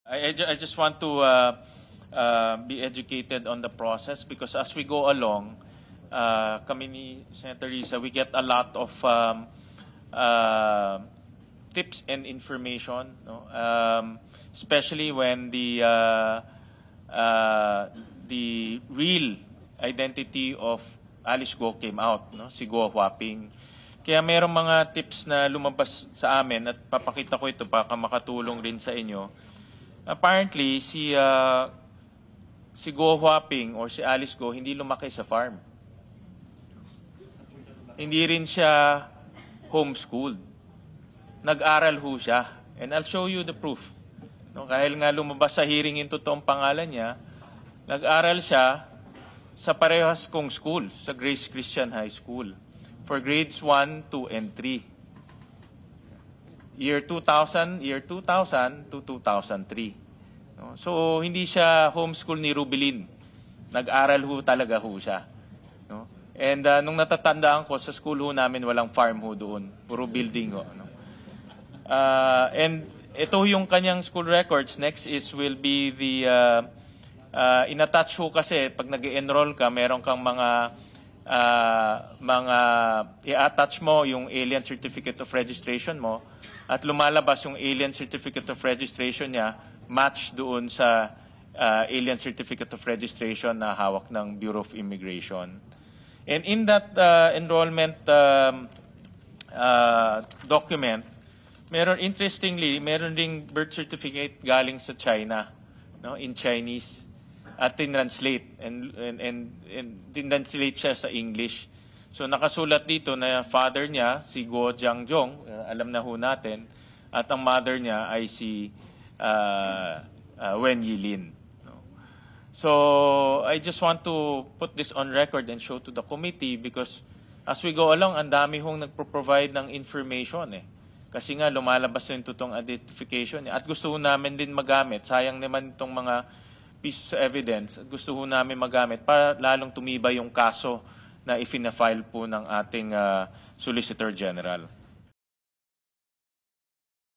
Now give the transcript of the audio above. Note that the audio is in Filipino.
I just want to be educated on the process because as we go along, kami ni Senator Risa, we get a lot of tips and information, no? Especially when the real identity of Alice Go came out, no? Si Go Huaping. Kaya mayroong mga tips na lumabas sa amin at papakita ko ito para makatulong rin sa inyo. Apparently, si Go Huaping or si Alice Go hindi lumaki sa farm. Hindi rin siya homeschooled. Nag-aral ho siya. And I'll show you the proof. No, kahit nga lumabas sa hearing yung totoong pangalan niya, nag-aral siya sa parehas kong school, sa Grace Christian High School, for grades 1, 2, and 3. Year 2000 to 2003. No? So, hindi siya homeschool ni Rubilin. Nag-aral ho talaga ho siya. No? And nung natatandaan ko, sa school ho namin walang farm ho doon. Puro building ho. No? And ito yung kanyang school records. Next will be the in-attach ho kasi pag nag-enroll ka, meron kang mga i-attach mo yung alien certificate of registration mo at lumalabas yung alien certificate of registration niya match doon sa alien certificate of registration na hawak ng Bureau of Immigration. And in that enrollment document, interestingly, meron ding birth certificate galing sa China, no, in Chinese. At tinranslate and tinranslate siya sa English. So nakasulat dito na father niya si Go Jiangjong, alam na ho natin, at ang mother niya ay si Wen Yilin. No? So I just want to put this on record and show to the committee because as we go along, ang dami hong nagpo-provide ng information eh. Kasi nga lumalabas yung totoong identification at gusto ho namin din magamit. Sayang naman itong mga pieces of evidence, gusto ho namin magamit para lalong tumibay yung kaso na ifina-file po ng ating Solicitor General.